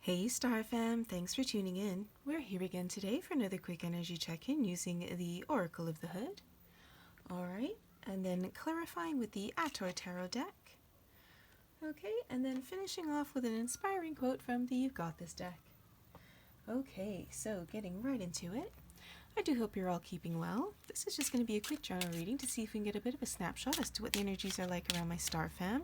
Hey Star Fam, thanks for tuning in. We're here again today for another quick energy check-in using the Oracle of the Hood. Alright, and then clarifying with the Ator Tarot deck. Okay, and then finishing off with an inspiring quote from the You've Got This deck. Okay, so getting right into it. I do hope you're all keeping well. This is just going to be a quick journal reading to see if we can get a bit of a snapshot as to what the energies are like around my Star Fam.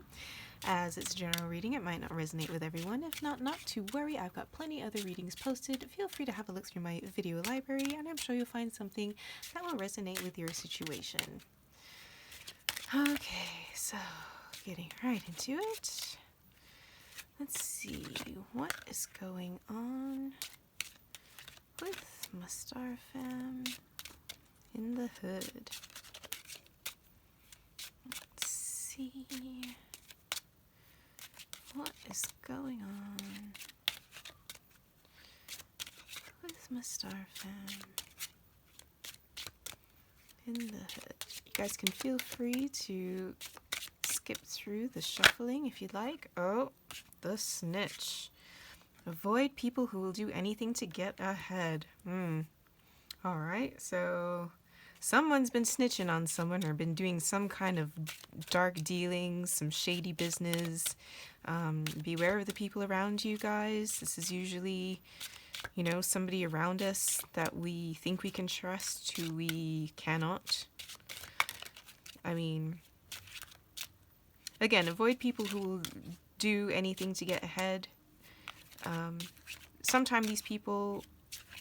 As it's a general reading, it might not resonate with everyone. If not to worry, I've got plenty other readings posted. Feel free to have a look through my video library, and I'm sure you'll find something that will resonate with your situation. Okay, so getting right into it. Let's see what is going on with my Star Fam in the hood. Let's see what is going on with my Star Fam in the hood. You guys can feel free to skip through the shuffling if you'd like. Oh, the snitch. Avoid people who will do anything to get ahead. Alright, so someone's been snitching on someone or been doing some kind of dark dealings, some shady business. Beware of the people around you guys. This is usually, somebody around us that we think we can trust, who we cannot. I mean, again, avoid people who will do anything to get ahead. Sometimes these people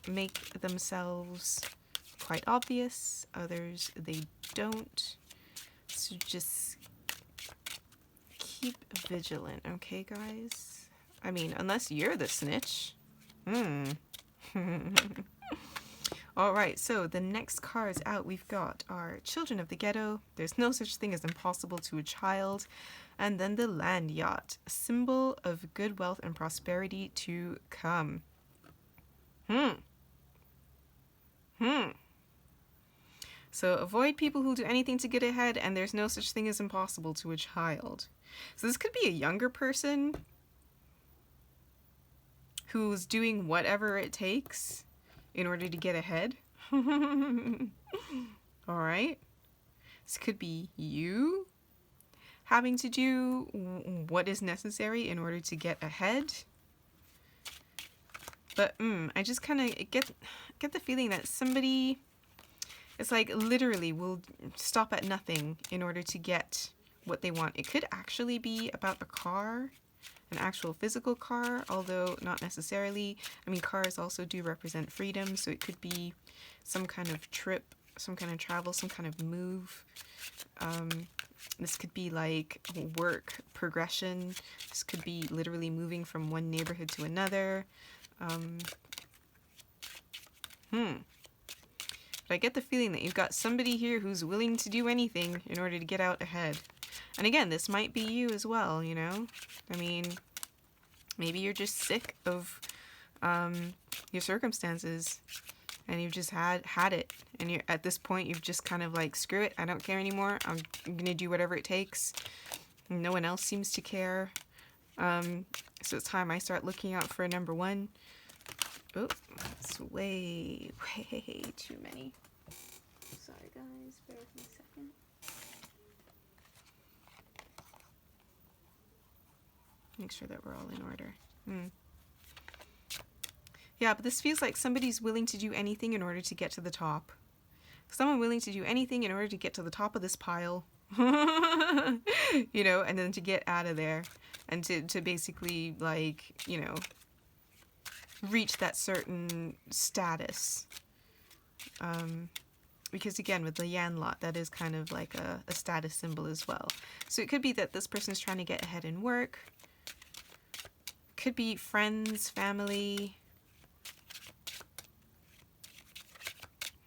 make themselves quite obvious, others they don't. So just keep vigilant, okay, guys? I mean, unless you're the snitch. Alright, so the next cards out we've got are Children of the Ghetto, There's No Such Thing as Impossible to a Child, and then the Land Yacht, a symbol of good wealth and prosperity to come. So avoid people who do anything to get ahead, and there's no such thing as impossible to a child. So this could be a younger person who's doing whatever it takes in order to get ahead. Alright. This could be you having to do what is necessary in order to get ahead. But I just kind of get the feeling that somebody, it's like literally will stop at nothing in order to get what they want. It could actually be about a car, an actual physical car, although not necessarily. I mean, cars also do represent freedom, so it could be some kind of trip, some kind of travel, some kind of move. This could be like work progression. This could be literally moving from one neighborhood to another. But I get the feeling that you've got somebody here who's willing to do anything in order to get out ahead. And again, this might be you as well, I mean, maybe you're just sick of your circumstances and you've just had it. And you're at this point, you've just kind of like, screw it, I don't care anymore. I'm going to do whatever it takes. No one else seems to care. So it's time I start looking out for a number one. Oh, that's way too many. Sorry guys, bear with me a second. Make sure that we're all in order. Yeah, but this feels like somebody's willing to do anything in order to get to the top. Someone willing to do anything in order to get to the top of this pile. And then to get out of there. And to basically, like, reach that certain status. Because again, with the Yan lot, that is kind of like a status symbol as well. So it could be that this person's trying to get ahead in work. Could be friends, family.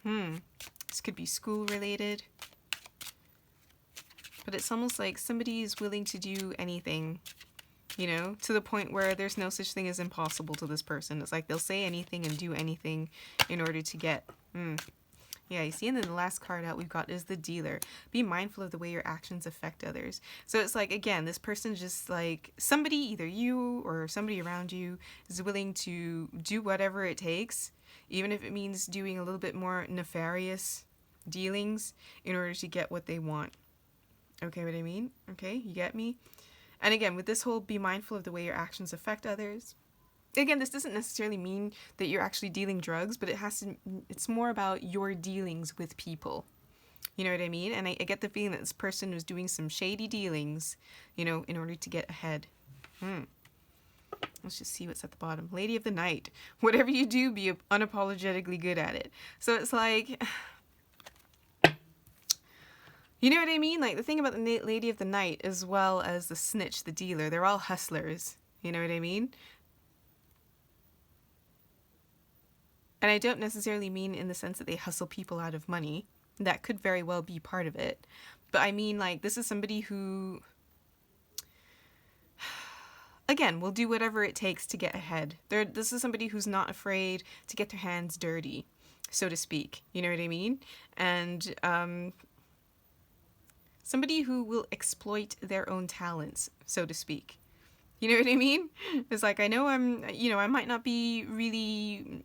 This could be school related. But it's almost like somebody is willing to do anything, to the point where there's no such thing as impossible to this person. It's like they'll say anything and do anything in order to get Yeah, you see, and then the last card out we've got is the dealer. Be mindful of the way your actions affect others. So it's like, again, this person just like somebody, either you or somebody around you, is willing to do whatever it takes, even if it means doing a little bit more nefarious dealings in order to get what they want. Okay, what I mean? Okay, you get me? And again, with this whole be mindful of the way your actions affect others, again, this doesn't necessarily mean that you're actually dealing drugs, but it's more about your dealings with people. You know what I mean? And I get the feeling that this person was doing some shady dealings, you know, in order to get ahead. Let's just see what's at the bottom. Lady of the Night. Whatever you do, be unapologetically good at it. So it's like, you know what I mean? Like, the thing about the Lady of the Night, as well as the snitch, the dealer, they're all hustlers. You know what I mean? And I don't necessarily mean in the sense that they hustle people out of money. That could very well be part of it. But I mean, like, this is somebody who, again, will do whatever it takes to get ahead. This is somebody who's not afraid to get their hands dirty, so to speak. You know what I mean? And somebody who will exploit their own talents, so to speak. You know what I mean? It's like, I know I might not be really,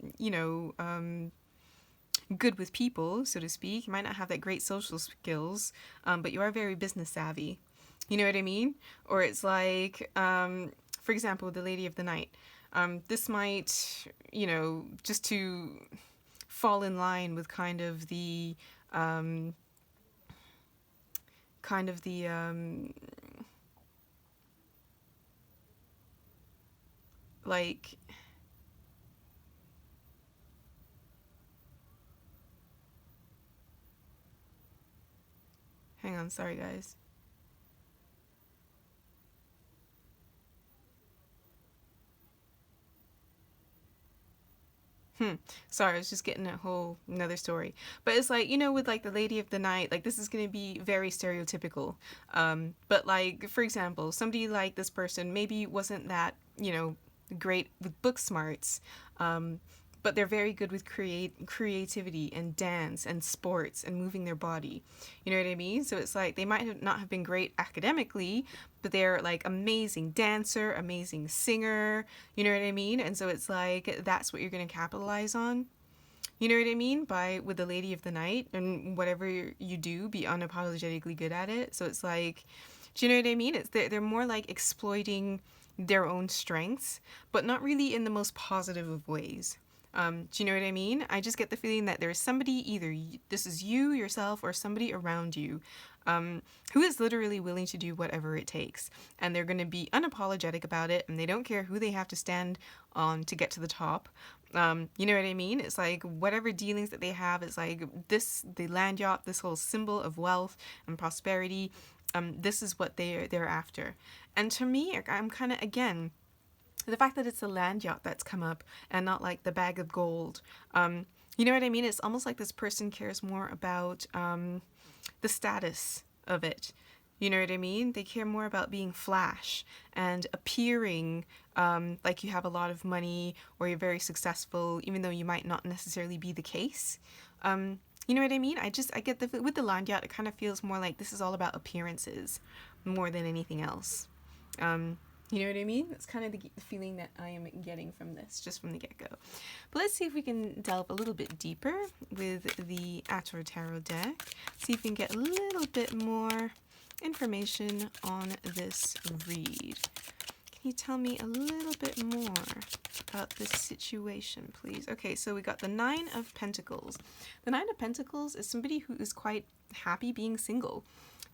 good with people, so to speak. You might not have that great social skills, but you are very business savvy. You know what I mean? Or it's like, for example, the Lady of the Night. This might, just to fall in line with kind of the, like, hang on, sorry guys. Sorry, I was just getting a whole another story. But it's like, with like the Lady of the Night, like this is going to be very stereotypical. But like, for example, somebody like this person maybe wasn't that, great with book smarts. But they're very good with creativity and dance and sports and moving their body. You know what I mean? So it's like they might not have been great academically, but they're like amazing dancer, amazing singer. You know what I mean? And so it's like that's what you're going to capitalize on. You know what I mean? With the Lady of the Night, and whatever you do, be unapologetically good at it. So it's like, do you know what I mean? They're more like exploiting their own strengths, but not really in the most positive of ways. Do you know what I mean? I just get the feeling that there's somebody, either this is you, yourself, or somebody around you, who is literally willing to do whatever it takes. And they're going to be unapologetic about it, and they don't care who they have to stand on to get to the top. You know what I mean? It's like whatever dealings that they have, it's like the land yacht, this whole symbol of wealth and prosperity, this is what they're after. And to me, I'm kind of, again, the fact that it's a land yacht that's come up and not like the bag of gold. You know what I mean? It's almost like this person cares more about the status of it. You know what I mean? They care more about being flash and appearing like you have a lot of money or you're very successful, even though you might not necessarily be the case. You know what I mean? I get with the land yacht, it kind of feels more like this is all about appearances more than anything else. You know what I mean? That's kind of the feeling that I am getting from this, just from the get-go. But let's see if we can delve a little bit deeper with the Ator Tarot deck. See if we can get a little bit more information on this read. Can you tell me a little bit more about this situation, please? Okay, so we got the Nine of Pentacles. The Nine of Pentacles is somebody who is quite happy being single.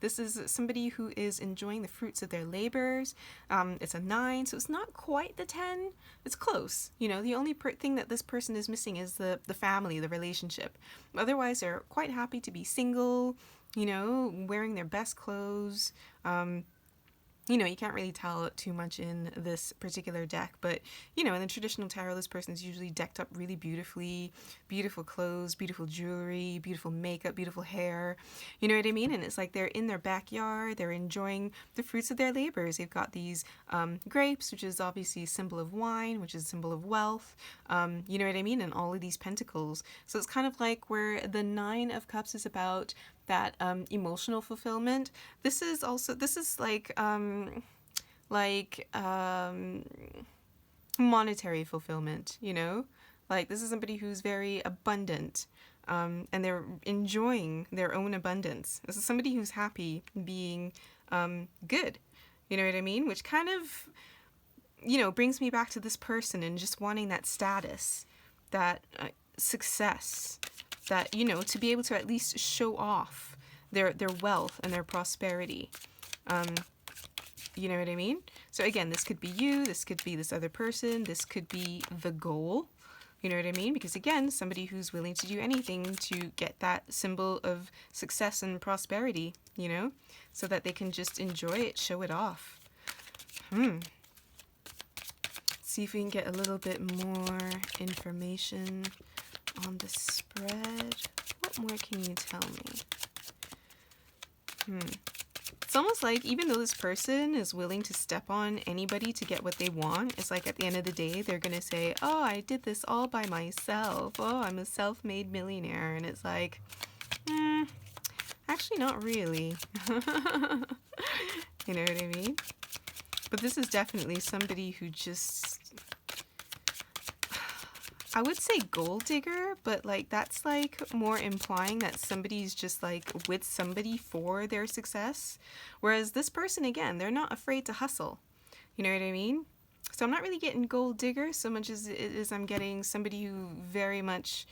This is somebody who is enjoying the fruits of their labors. It's a 9, so it's not quite the 10. It's close. The only thing that this person is missing is the family, the relationship. Otherwise, they're quite happy to be single, wearing their best clothes, you know, you can't really tell too much in this particular deck, but, you know, in the traditional tarot, this person's usually decked up really beautifully, beautiful clothes, beautiful jewelry, beautiful makeup, beautiful hair, you know what I mean? And it's like they're in their backyard, they're enjoying the fruits of their labors. They've got these grapes, which is obviously a symbol of wine, which is a symbol of wealth, you know what I mean? And all of these pentacles. So it's kind of like where the Nine of Cups is about that emotional fulfillment. This is like monetary fulfillment, you know? Like, this is somebody who's very abundant, and they're enjoying their own abundance. This is somebody who's happy being good, you know what I mean? Which kind of, you know, brings me back to this person and just wanting that status, that success, that, you know, to be able to at least show off their wealth and their prosperity. You know what I mean? So again, this could be you, this could be this other person, this could be the goal. You know what I mean? Because again, somebody who's willing to do anything to get that symbol of success and prosperity, you know, so that they can just enjoy it, show it off. See if we can get a little bit more information on the spread. What more can you tell me? It's almost like even though this person is willing to step on anybody to get what they want, it's like at the end of the day, they're going to say, oh, I did this all by myself. Oh, I'm a self-made millionaire. And it's like, actually not really. You know what I mean? But this is definitely somebody who just, I would say gold digger, but like that's like more implying that somebody's just like with somebody for their success. Whereas this person, again, they're not afraid to hustle. You know what I mean? So I'm not really getting gold digger so much as it is I'm getting somebody who very much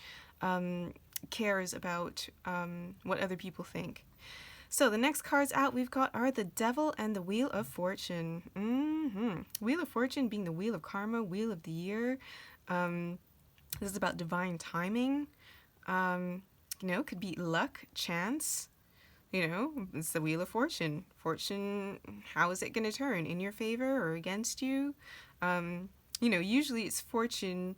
cares about what other people think. So the next cards out we've got are the Devil and the Wheel of Fortune. Wheel of Fortune being the Wheel of Karma, Wheel of the Year. This is about divine timing. You know, could be luck, chance. You know, it's the Wheel of Fortune. Fortune, how is it going to turn? In your favor or against you? You know, usually it's fortune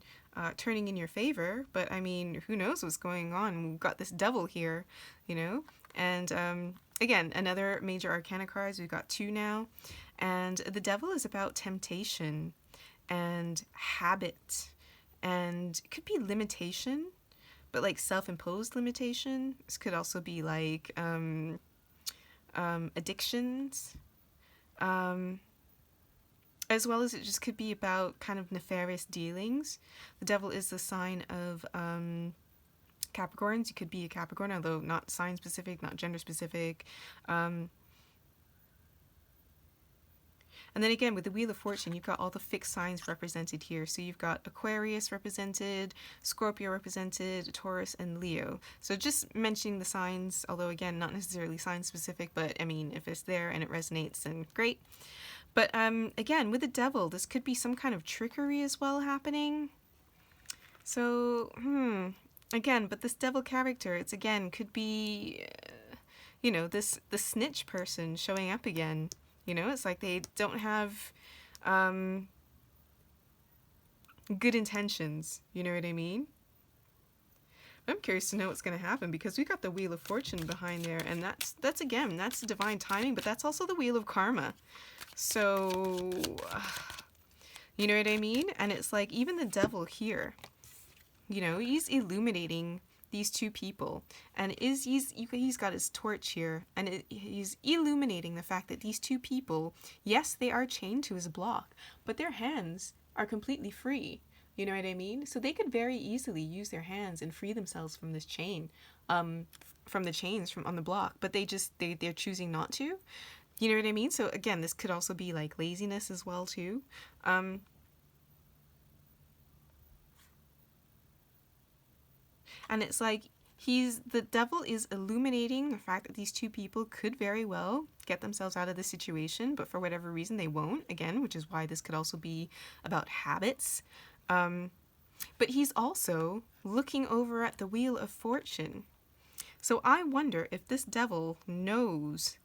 turning in your favor, but I mean, who knows what's going on? We've got this Devil here, you know? And again, another major arcana cards. We've got 2 now. And the Devil is about temptation and habit. And it could be limitation, but like self-imposed limitation. This could also be like addictions, as well as it just could be about kind of nefarious dealings. The Devil is the sign of Capricorns. You could be a Capricorn, although not sign specific, not gender specific. And then again, with the Wheel of Fortune, you've got all the fixed signs represented here. So you've got Aquarius represented, Scorpio represented, Taurus, and Leo. So just mentioning the signs, although again, not necessarily sign specific, but I mean, if it's there and it resonates, then great. But again, with the Devil, this could be some kind of trickery as well happening. So, again, but this Devil character, it's again, could be, you know, the snitch person showing up again. You know, it's like they don't have good intentions. You know what I mean? I'm curious to know what's going to happen because we got the Wheel of Fortune behind there, and that's again, that's divine timing, but that's also the Wheel of Karma. So, you know what I mean? And it's like even the Devil here, you know, he's illuminating these 2 people, and he's got his torch here, and he's illuminating the fact that these 2 people, yes, they are chained to his block, but their hands are completely free. You know what I mean? So they could very easily use their hands and free themselves from this chain, from the chains from on the block, but they're choosing not to. You know what I mean? So again, this could also be like laziness as well too. And it's like the Devil is illuminating the fact that these 2 people could very well get themselves out of this situation, but for whatever reason they won't, again, which is why this could also be about habits. But he's also looking over at the Wheel of Fortune. So I wonder if this Devil knows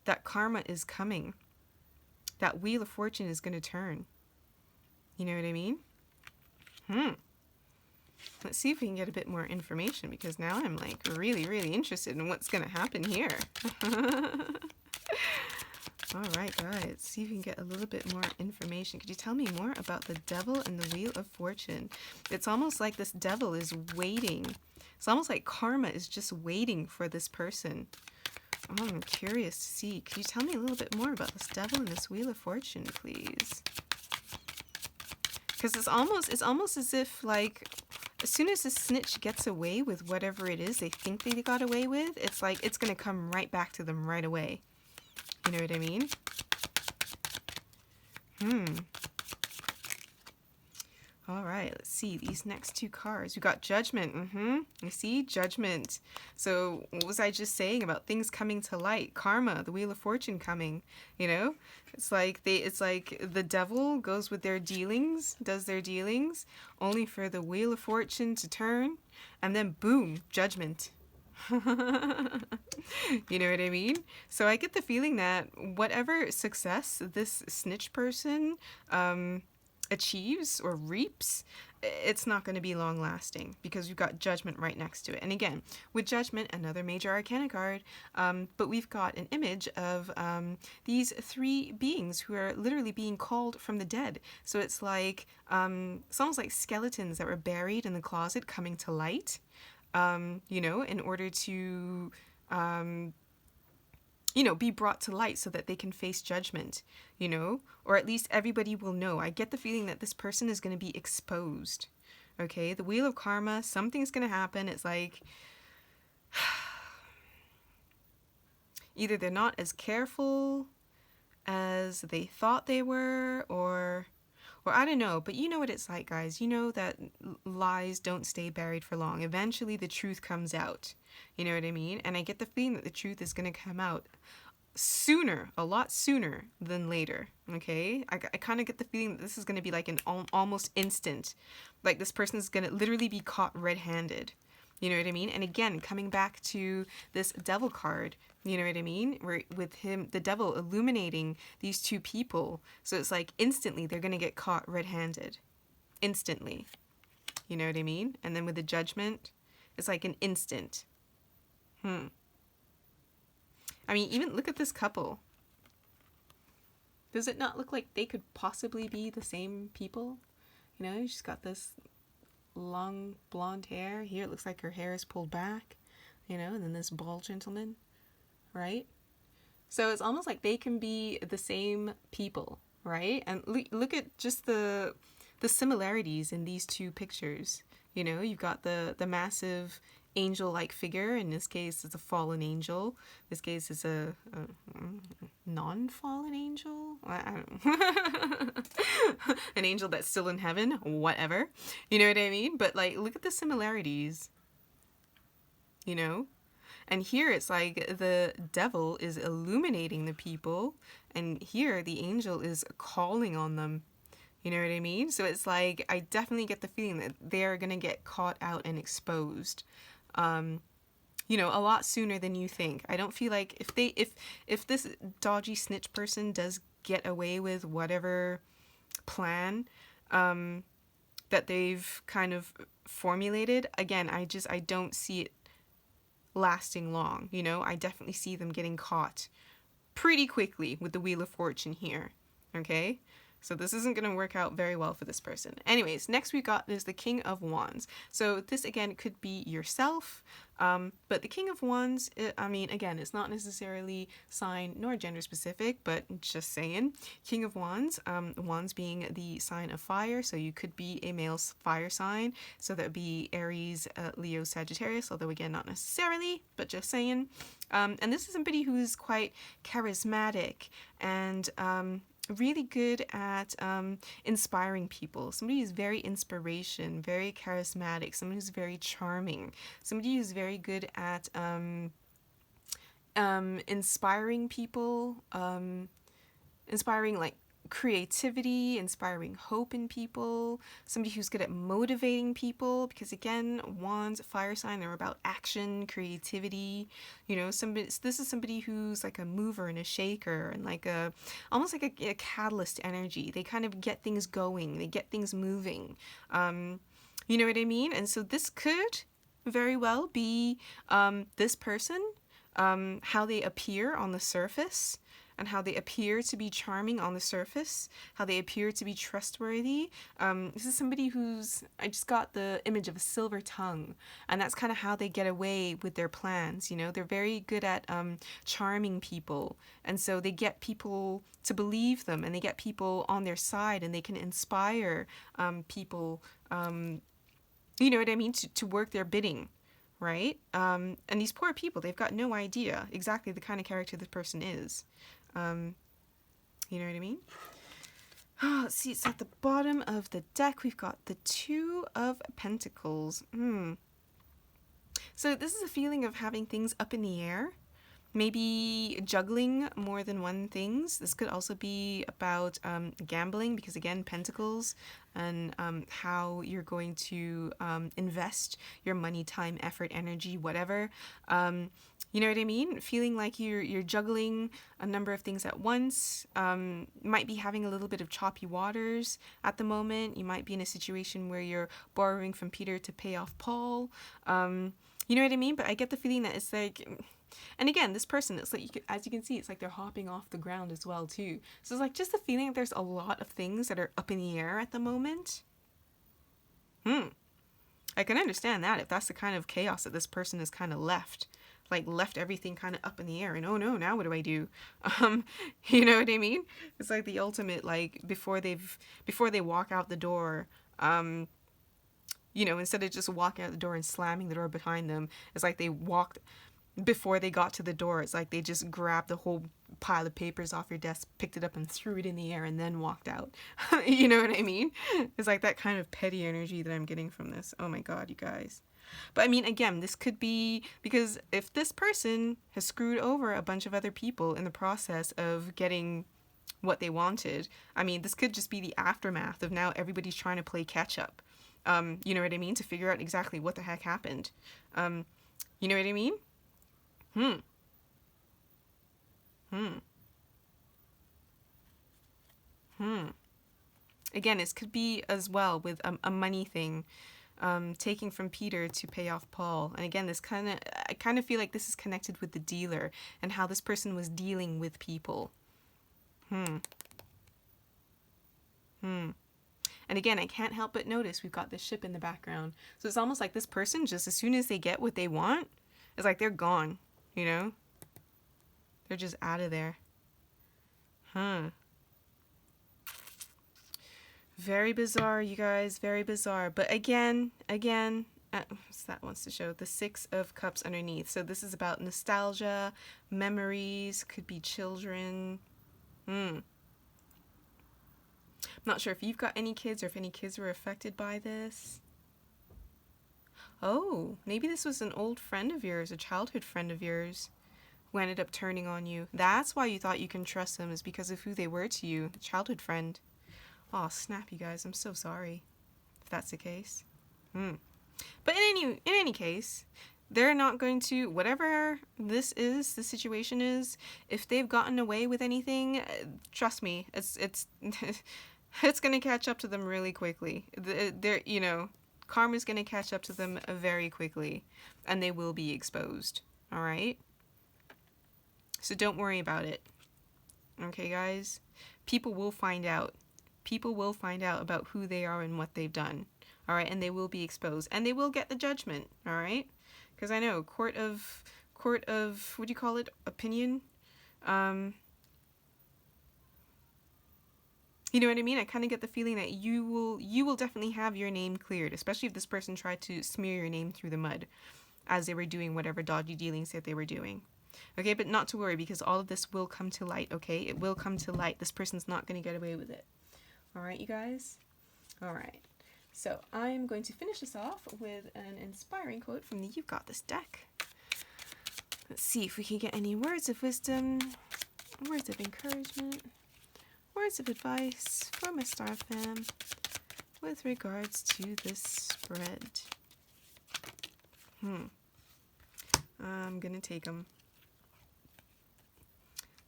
that karma is coming. That Wheel of Fortune is going to turn. You know what I mean? Let's see if we can get a bit more information, because now I'm like really, really interested in what's going to happen here. All right, guys, let's see if we can get a little bit more information. Could you tell me more about the Devil and the Wheel of Fortune? It's almost like this devil is waiting. It's almost like karma is just waiting for this person. Oh, I'm curious to see. Could you tell me a little bit more about this devil and this Wheel of Fortune, please? Because it's almost as if, like, as soon as the snitch gets away with whatever it is they think they got away with, it's like it's going to come right back to them right away. You know what I mean? All right, let's see these next two cards. We got Judgment. You see? Judgment. So what was I just saying about things coming to light? Karma, the Wheel of Fortune coming, you know? It's like the devil goes with their dealings, does their dealings, only for the Wheel of Fortune to turn, and then boom, judgment. You know what I mean? So I get the feeling that whatever success this snitch person achieves or reaps, it's not going to be long lasting, because we've got Judgment right next to it. And again, with Judgment, another major arcana card, but we've got an image of these three beings who are literally being called from the dead. So it's like it's almost like skeletons that were buried in the closet coming to light. You know, in order to, you know, be brought to light so that they can face judgment, you know, or at least everybody will know. I get the feeling that this person is going to be exposed. Okay, the Wheel of Karma, something's going to happen. It's like either they're not as careful as they thought they were, or I don't know, but you know what it's like, guys. You know that lies don't stay buried for long. Eventually the truth comes out. You know what I mean? And I get the feeling that the truth is going to come out sooner, a lot sooner than later. Okay? I kind of get the feeling that this is going to be like an almost instant. Like this person is going to literally be caught red-handed. You know what I mean? And again, coming back to this devil card, you know what I mean? Where with him, the devil illuminating these two people. So it's like instantly they're going to get caught red-handed. Instantly. You know what I mean? And then with the Judgment, it's like an instant. I mean, even look at this couple. Does it not look like they could possibly be the same people? You know, she's got this long blonde hair. Here it looks like her hair is pulled back, you know, and then this bald gentleman, right? So it's almost like they can be the same people, right? And look at just the similarities in these two pictures. You know, you've got the massive angel-like figure. In this case, it's a fallen angel. In this case, it's a non-fallen angel. I don't know. An angel that's still in heaven. Whatever. You know what I mean? But like, look at the similarities. You know? And here it's like the devil is illuminating the people, and here the angel is calling on them. You know what I mean? So it's like, I definitely get the feeling that they're going to get caught out and exposed, you know, a lot sooner than you think. I don't feel like if this dodgy snitch person does get away with whatever plan, that they've kind of formulated, again, I don't see it lasting long. You know, I definitely see them getting caught pretty quickly with the Wheel of Fortune here. Okay? So this isn't going to work out very well for this person. Anyways, next we got is the King of Wands. So this, again, could be yourself. But the King of Wands, I mean, again, it's not necessarily sign nor gender specific, but just saying. King of Wands, Wands being the sign of fire. So you could be a male fire sign. So that would be Aries, Leo, Sagittarius. Although, again, not necessarily, but just saying. And this is somebody who's quite charismatic and really good at inspiring people. Somebody who's very very charismatic, somebody who's very charming, somebody who's very good at inspiring people, inspiring like creativity, inspiring hope in people, somebody who's good at motivating people, because again, wands, fire sign, they're about action, creativity, you know, this is somebody who's like a mover and a shaker and like almost like a catalyst energy. They kind of get things going, they get things moving, you know what I mean? And so this could very well be this person, how they appear on the surface, and how they appear to be charming on the surface, how they appear to be trustworthy. This is somebody I just got the image of a silver tongue, and that's kind of how they get away with their plans, you know? They're very good at charming people, and so they get people to believe them, and they get people on their side, and they can inspire people, you know what I mean, to work their bidding, right? And these poor people, they've got no idea exactly the kind of character this person is. You know what I mean? Oh, let's see, it's at the bottom of the deck. We've got the Two of Pentacles. So this is a feeling of having things up in the air. Maybe juggling more than one things. This could also be about gambling, because again, pentacles, and how you're going to invest your money, time, effort, energy, whatever. You know what I mean? Feeling like you're juggling a number of things at once. Might be having a little bit of choppy waters at the moment. You might be in a situation where you're borrowing from Peter to pay off Paul. You know what I mean? But I get the feeling that it's like... And again, this person, it's like, as you can see, it's like they're hopping off the ground as well, too. So it's like just the feeling that there's a lot of things that are up in the air at the moment. I can understand that if that's the kind of chaos that this person has kind of left. Like, left everything kind of up in the air. And, oh, no, now what do I do? You know what I mean? It's like the ultimate, like, before they walk out the door, you know, instead of just walking out the door and slamming the door behind them, it's like they walked... Before they got to the door, it's like they just grabbed the whole pile of papers off your desk, picked it up and threw it in the air and then walked out. You know what I mean? It's like that kind of petty energy that I'm getting from this. Oh my God, you guys. But I mean, again, this could be because if this person has screwed over a bunch of other people in the process of getting what they wanted, I mean, this could just be the aftermath of now everybody's trying to play catch up. You know what I mean? To figure out exactly what the heck happened. You know what I mean? Again, this could be as well with a money thing, taking from Peter to pay off Paul. And again, I kind of feel like this is connected with the dealer and how this person was dealing with people. And again, I can't help but notice we've got this ship in the background. So it's almost like this person, just as soon as they get what they want, it's like they're gone. You know? They're just out of there. Very bizarre, you guys. Very bizarre. But again, what's that wants to show? The Six of Cups underneath. So this is about nostalgia, memories, could be children. I'm not sure if you've got any kids or if any kids were affected by this. Oh, maybe this was an old friend of yours, a childhood friend of yours, who ended up turning on you. That's why you thought you can trust them, is because of who they were to you, the childhood friend. Oh, snap, you guys. I'm so sorry if that's the case. But in any case, they're not going to, whatever this situation is, if they've gotten away with anything, trust me, it's it's going to catch up to them really quickly. They're, you know, karma's going to catch up to them very quickly, and they will be exposed, all right? So don't worry about it, okay, guys? People will find out. People will find out about who they are and what they've done, all right? And they will be exposed, and they will get the judgment, all right? Because I know, court of, what do you call it? Opinion? You know what I mean? I kind of get the feeling that you will definitely have your name cleared, especially if this person tried to smear your name through the mud as they were doing whatever dodgy dealings that they were doing. Okay, but not to worry, because all of this will come to light, okay? It will come to light. This person's not going to get away with it. All right, you guys? All right. So I'm going to finish this off with an inspiring quote from the You've Got This deck. Let's see if we can get any words of wisdom, words of encouragement, words of advice for my star fam with regards to this spread. I'm gonna take them.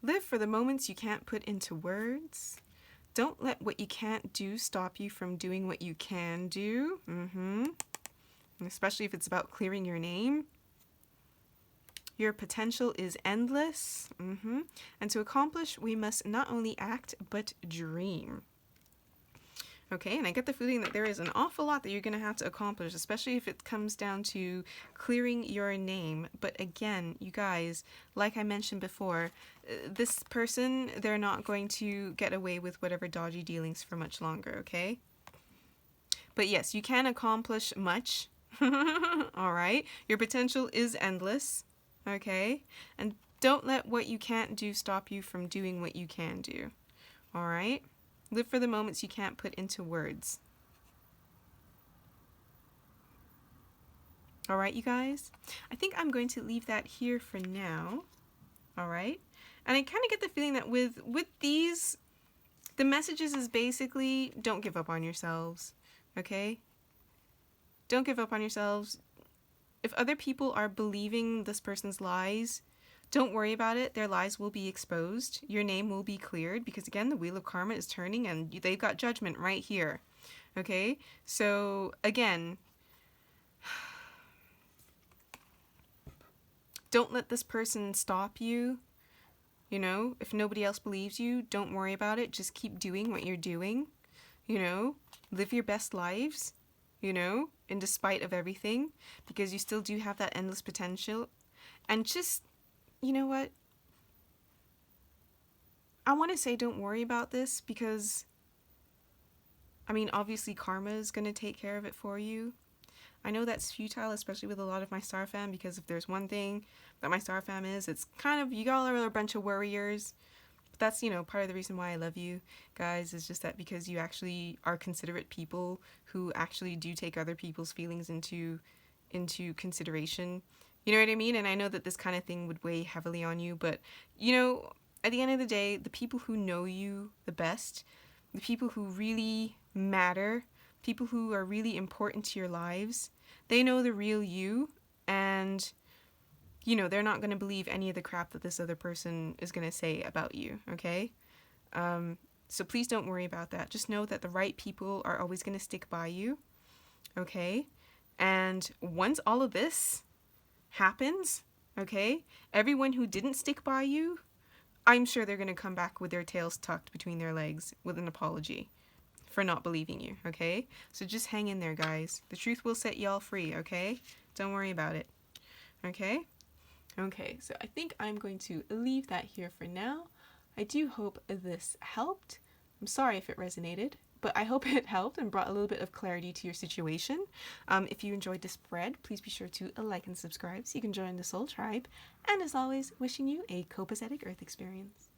Live for the moments you can't put into words. Don't let what you can't do stop you from doing what you can do. And especially if it's about clearing your name. Your potential is endless. And to accomplish, we must not only act, but dream. Okay, and I get the feeling that there is an awful lot that you're going to have to accomplish, especially if it comes down to clearing your name. But again, you guys, like I mentioned before, this person, they're not going to get away with whatever dodgy dealings for much longer, okay? But yes, you can accomplish much. All right, your potential is endless, okay? And don't let what you can't do stop you from doing what you can do, all right? Live for the moments you can't put into words. All right, you guys? I think I'm going to leave that here for now. All right? And I kind of get the feeling that with these, the messages is basically don't give up on yourselves. Okay? Don't give up on yourselves. If other people are believing this person's lies, don't worry about it. Their lies will be exposed. Your name will be cleared because, again, the wheel of karma is turning and they've got judgment right here. Okay? So, again, don't let this person stop you. You know, if nobody else believes you, don't worry about it. Just keep doing what you're doing. You know, live your best lives, you know, in despite of everything, because you still do have that endless potential. And just, you know what? I want to say don't worry about this because, I mean, obviously karma is going to take care of it for you. I know that's futile, especially with a lot of my star fam, because if there's one thing that my star fam is, it's kind of, you all are a bunch of worriers. But that's, you know, part of the reason why I love you guys is just that because you actually are considerate people who actually do take other people's feelings into consideration. You know what I mean? And I know that this kind of thing would weigh heavily on you, but, you know, at the end of the day, the people who know you the best, the people who really matter, people who are really important to your lives, they know the real you, and, you know, they're not going to believe any of the crap that this other person is going to say about you, okay? So please don't worry about that. Just know that the right people are always going to stick by you, okay? And once all of this happens, okay, everyone who didn't stick by you, I'm sure they're going to come back with their tails tucked between their legs with an apology for not believing you, okay? So just hang in there, guys. The truth will set y'all free, okay? Don't worry about it, okay? Okay, so I think I'm going to leave that here for now. I do hope this helped. I'm sorry if it resonated, but I hope it helped and brought a little bit of clarity to your situation. If you enjoyed this spread, please be sure to like and subscribe so you can join the Soul Tribe. And as always, wishing you a copacetic Earth experience.